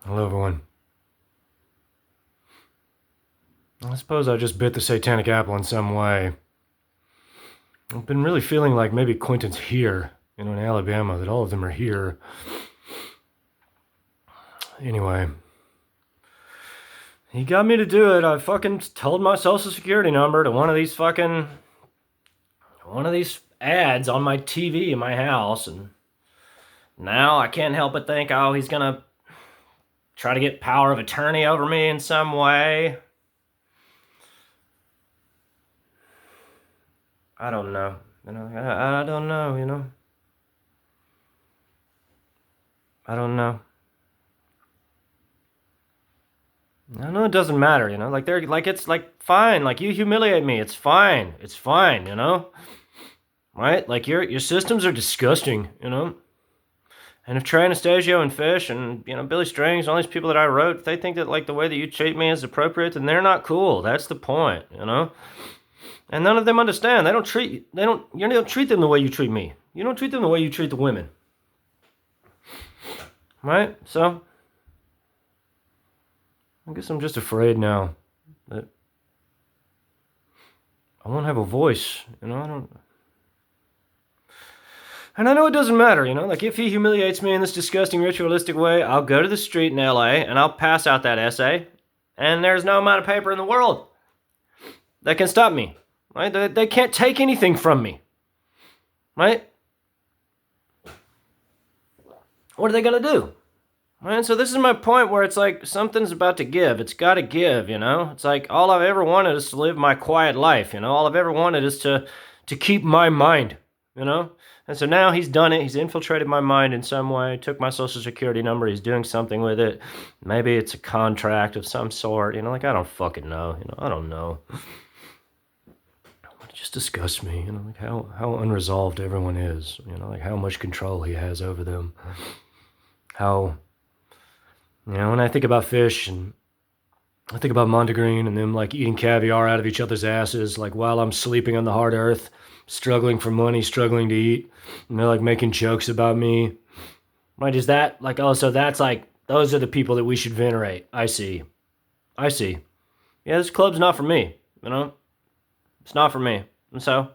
Hello, everyone. I suppose I just bit the satanic apple in some way. I've been really feeling like maybe Quentin's here, in Alabama, that all of them are here. Anyway, he got me to do it. I fucking told my social security number to one of these ads on my TV in my house, and now I can't help but think, oh, he's gonna try to get power of attorney over me in some way. I don't know. I don't know. I don't know. I know it doesn't matter, Like they're like it's like fine. Like you humiliate me, it's fine. It's fine. Right? Like your systems are disgusting. And if Trey Anastasio and Fish and Billy Strings, all these people that I wrote, if they think that like the way that you treat me is appropriate, then they're not cool. That's the point. And none of them understand. You don't treat them the way you treat me. You don't treat them the way you treat the women. Right? So I guess I'm just afraid now that I won't have a voice. I don't. And I know it doesn't matter. Like if he humiliates me in this disgusting ritualistic way, I'll go to the street in LA and I'll pass out that essay, and there's no amount of paper in the world that can stop me. Right? They can't take anything from me. Right? What are they gonna do? Right? So this is my point where it's like something's about to give. It's got to give. It's like all I've ever wanted is to live my quiet life. All I've ever wanted is to keep my mind. And so now he's done it. He's infiltrated my mind in some way, took my social security number. He's doing something with it. Maybe it's a contract of some sort. Like I don't fucking know. I don't know. It just disgusts me. Like how unresolved everyone is. Like how much control he has over them. How, when I think about Fish and I think about Montegreen and them like eating caviar out of each other's asses, like while I'm sleeping on the hard earth, struggling for money, struggling to eat, and they're like making jokes about me. Right? Is that like, oh, so that's like, those are the people that we should venerate. I see. Yeah, this club's not for me, It's not for me. And so,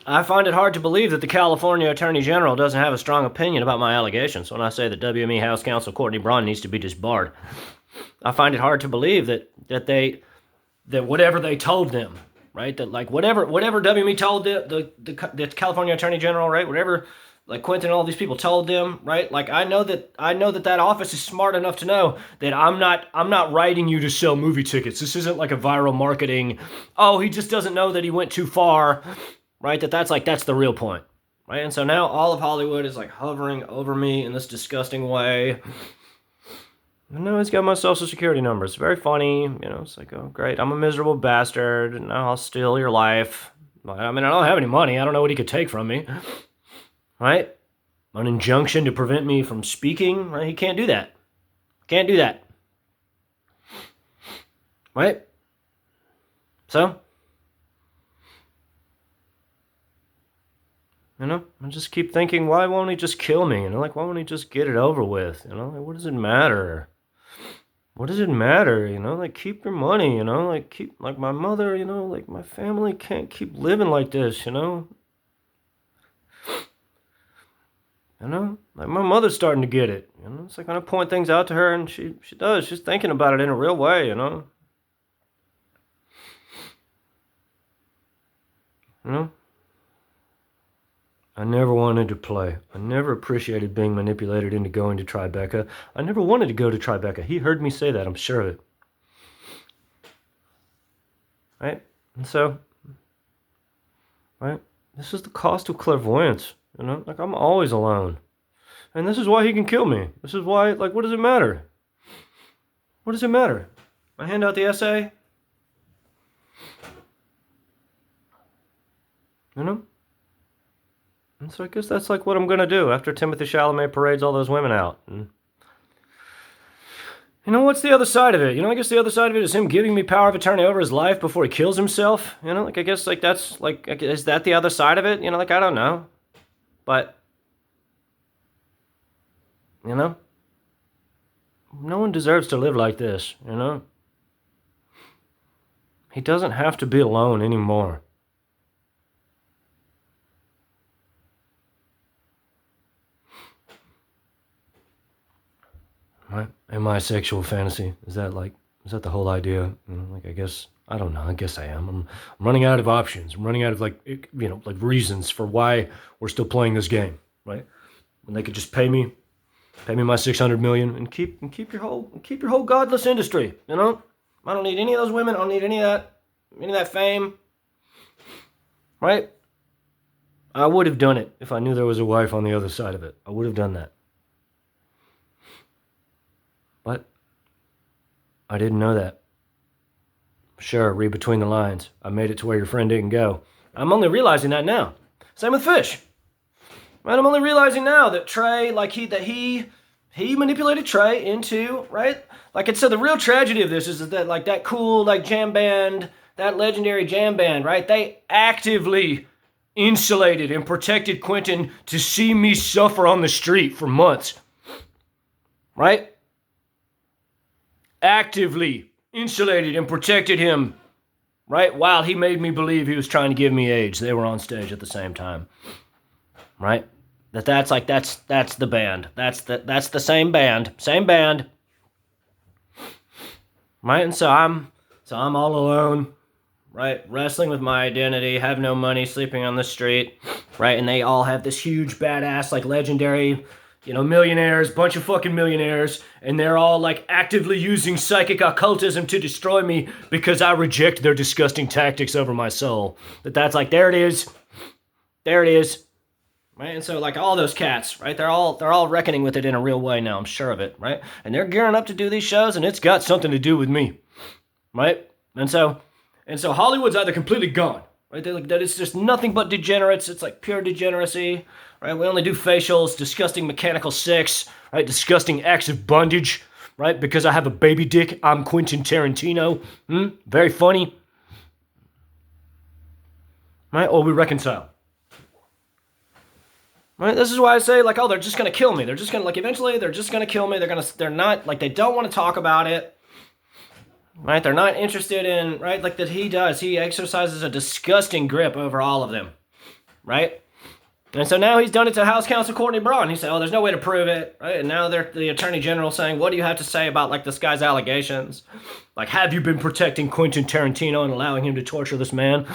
I find it hard to believe that the California Attorney General doesn't have a strong opinion about my allegations when I say that WME House Counsel Courtney Braun needs to be disbarred. I find it hard to believe that whatever they told them, right? That like whatever WME told the California Attorney General, right? Whatever like Quentin and all these people told them, right? Like I know that office is smart enough to know that I'm not writing you to sell movie tickets. This isn't like a viral marketing. Oh, he just doesn't know that he went too far, right? That's the real point, right? And so now all of Hollywood is like hovering over me in this disgusting way. And now he's got my social security number. It's very funny. It's like, oh, great. I'm a miserable bastard. And now I'll steal your life. I mean, I don't have any money. I don't know what he could take from me. Right? An injunction to prevent me from speaking. Right? He can't do that. Can't do that. Right? So, I just keep thinking, why won't he just kill me? Like, why won't he just get it over with? Like, what does it matter? What does it matter? Like keep your money, like keep like my mother, like my family can't keep living like this, like my mother's starting to get it, it's like when I point things out to her and she does, she's thinking about it in a real way, you know. I never wanted to play. I never appreciated being manipulated into going to Tribeca. I never wanted to go to Tribeca. He heard me say that, I'm sure of it. Right? And so, right? This is the cost of clairvoyance, Like, I'm always alone. And this is why he can kill me. This is why, like, what does it matter? What does it matter? I hand out the essay. And so I guess that's like what I'm gonna do after Timothée Chalamet parades all those women out. And what's the other side of it? I guess the other side of it is him giving me power of attorney over his life before he kills himself. Like I guess like that's like, is that the other side of it? Like I don't know, but No one deserves to live like this, you know? He doesn't have to be alone anymore. Right? Am I a sexual fantasy? Is that the whole idea? You know, like, I guess, I don't know. I guess I am. I'm running out of options. I'm running out of like reasons for why we're still playing this game, right? When they could just pay me my 600 million and keep your whole godless industry, you know? I don't need any of those women. I don't need any of that fame. Right? I would have done it if I knew there was a wife on the other side of it. I would have done that. But I didn't know that. Sure, read between the lines. I made it to where your friend didn't go. I'm only realizing that now. Same with Fish. Right? I'm only realizing now that Trey, he manipulated Trey into, right? Like I said, the real tragedy of this is that like that cool like jam band, that legendary jam band, right? They actively insulated and protected Quentin to see me suffer on the street for months. Right? Actively insulated and protected him, right? While he made me believe he was trying to give me AIDS. They were on stage at the same time. Right? That's the band. That's the same band. Same band. Right? And so I'm all alone, right? Wrestling with my identity, have no money, sleeping on the street, right? And they all have this huge badass, like legendary, millionaires, bunch of fucking millionaires, and they're all like actively using psychic occultism to destroy me because I reject their disgusting tactics over my soul. That's like, there it is. There it is. Right? And so like all those cats, right? They're all reckoning with it in a real way now, I'm sure of it, right? And they're gearing up to do these shows, and it's got something to do with me. Right? And so Hollywood's either completely gone, right? That it's just nothing but degenerates. It's like pure degeneracy, right? We only do facials, disgusting mechanical sex, right? Disgusting acts of bondage, right? Because I have a baby dick, I'm Quentin Tarantino. Very funny. Right? Or we reconcile. Right? This is why I say, like, oh, they're just gonna kill me. They're just gonna, like, eventually they're just gonna kill me. They're not, like, they don't want to talk about it. Right? They're not interested in, right? Like that he does. He exercises a disgusting grip over all of them. Right? And so now he's done it to House Counsel Courtney Braun. He said, oh, there's no way to prove it. Right? And now they're the Attorney General saying, what do you have to say about, like, this guy's allegations? Like, have you been protecting Quentin Tarantino and allowing him to torture this man?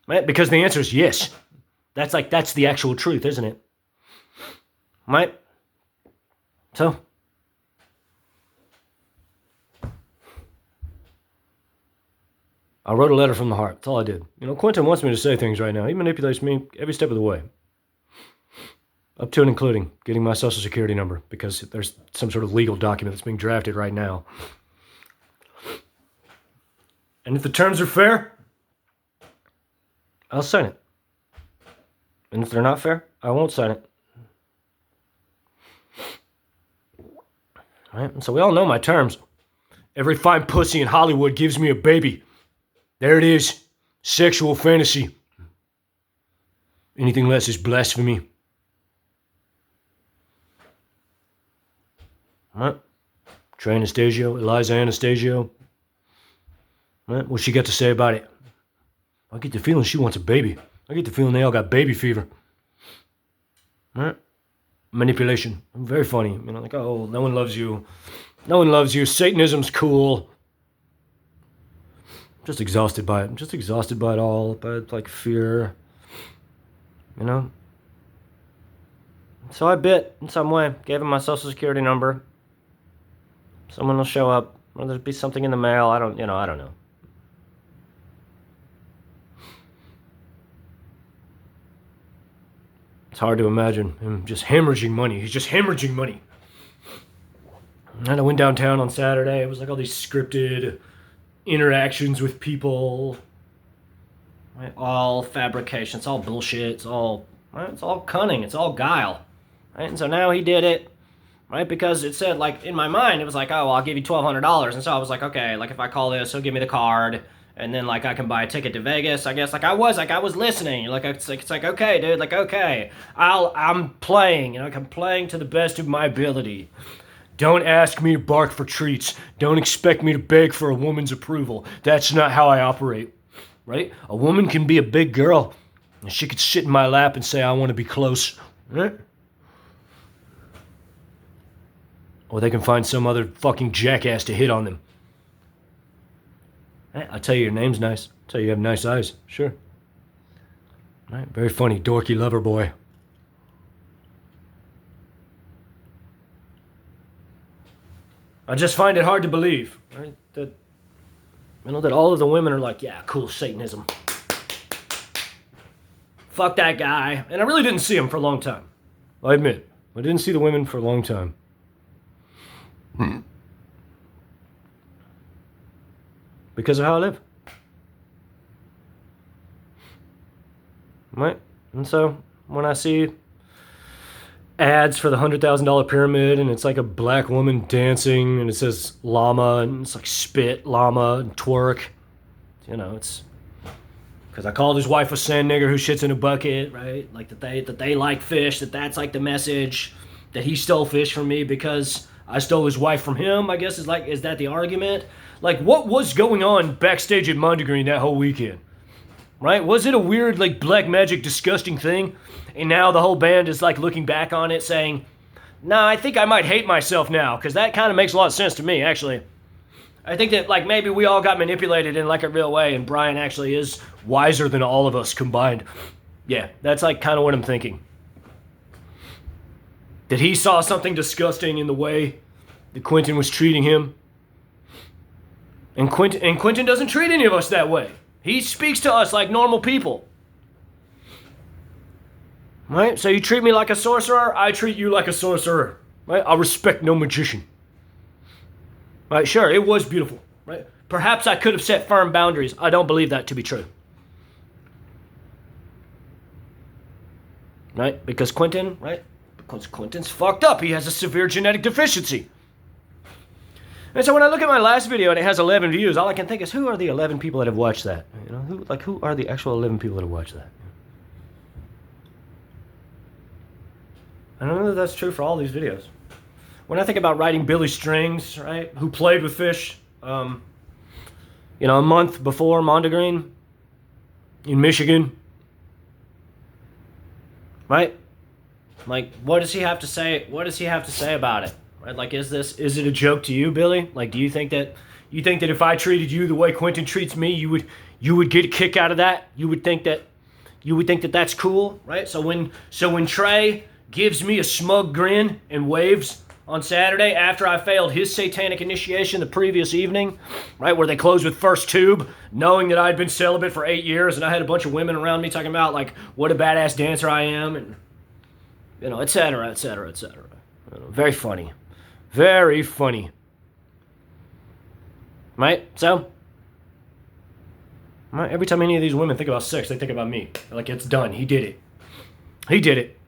Right? Because the answer is yes. That's the actual truth, isn't it? Right? So, I wrote a letter from the heart. That's all I did. Quentin wants me to say things right now. He manipulates me every step of the way. Up to and including getting my social security number, because there's some sort of legal document that's being drafted right now. And if the terms are fair, I'll sign it. And if they're not fair, I won't sign it. Right? And so we all know my terms. Every fine pussy in Hollywood gives me a baby. There it is. Sexual fantasy. Anything less is blasphemy. Right? Trey Anastasio, Eliza Anastasio. Right? What's she got to say about it? I get the feeling she wants a baby. I get the feeling they all got baby fever. Right? Manipulation. Very funny. Like, oh, no one loves you. No one loves you. Satanism's cool. I'm just exhausted by it. I'm just exhausted by it all. By, like, fear. So I bit in some way. Gave him my social security number. Someone will show up. Or there'll be something in the mail. I don't know. It's hard to imagine him just hemorrhaging money. He's just hemorrhaging money. And I went downtown on Saturday. It was like all these scripted interactions with people. Right? All fabrication. It's all bullshit. It's all cunning. It's all guile. Right? And so now he did it. Right? Because it said, like, in my mind, it was like, oh, well, I'll give you $1,200. And so I was like, okay, like, if I call this, he'll give me the card. And then, like, I can buy a ticket to Vegas, I guess. I was listening. It's like, okay, dude, like, okay. I'm playing, I'm playing to the best of my ability. Don't ask me to bark for treats. Don't expect me to beg for a woman's approval. That's not how I operate, right? A woman can be a big girl, and she could sit in my lap and say, I want to be close, right? Or they can find some other fucking jackass to hit on them. Hey, I'll tell you your name's nice. I'll tell you have nice eyes. Sure. Right? Very funny, dorky lover boy. I just find it hard to believe, right? That that all of the women are like, yeah, cool Satanism. Fuck that guy. And I really didn't see him for a long time. I admit, I didn't see the women for a long time. Because of how I live. Right? And so, when I see ads for the $100,000 pyramid and it's like a black woman dancing and it says llama and it's like spit, llama, and twerk, it's because I called his wife a sand nigger who shits in a bucket, right? Like that they like fish, that's like the message, that he stole fish from me because I stole his wife from him, I guess is that the argument? Like, what was going on backstage at Mondegreen that whole weekend? Right? Was it a weird, like, black magic disgusting thing? And now the whole band is, like, looking back on it saying, nah, I think I might hate myself now, because that kind of makes a lot of sense to me, actually. I think that, like, maybe we all got manipulated in, like, a real way, and Brian actually is wiser than all of us combined. Yeah, that's, like, kind of what I'm thinking. That he saw something disgusting in the way that Quentin was treating him. And Quentin doesn't treat any of us that way. He speaks to us like normal people. Right? So you treat me like a sorcerer, I treat you like a sorcerer. Right? I respect no magician. Right? Sure, it was beautiful. Right? Perhaps I could have set firm boundaries. I don't believe that to be true. Right? Because Quentin, right? Because Quentin's fucked up. He has a severe genetic deficiency. And so when I look at my last video and it has 11 views, all I can think is, who are the 11 people that have watched that? Who are the actual 11 people that have watched that? I don't know that that's true for all these videos. When I think about writing Billy Strings, right, who played with fish, a month before Mondegreen in Michigan, right? Like, what does he have to say? What does he have to say about it? Right? Like, is it a joke to you, Billy? Like, do you think that if I treated you the way Quentin treats me, you would get a kick out of that? You would think that that's cool, right? So when Trey gives me a smug grin and waves on Saturday after I failed his satanic initiation the previous evening, right, where they closed with First Tube, knowing that I'd been celibate for 8 years and I had a bunch of women around me talking about, like, what a badass dancer I am, and, et cetera, et cetera, et cetera. Very funny. Very funny. Right? So, right, every time any of these women think about sex, they think about me. They're like, it's done. He did it. He did it.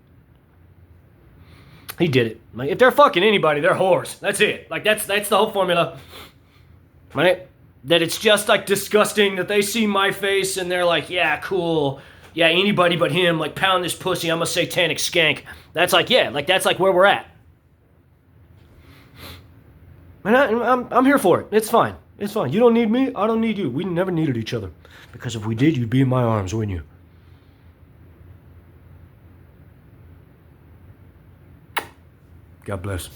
He did it. Like, if they're fucking anybody, they're whores. That's it. Like, that's the whole formula. Right? That it's just, like, disgusting that they see my face and they're like, yeah, cool. Yeah, anybody but him. Like, pound this pussy. I'm a satanic skank. That's like, yeah, like, that's like where we're at. And I'm here for it. It's fine. It's fine. You don't need me. I don't need you. We never needed each other. Because if we did, you'd be in my arms, wouldn't you? God bless.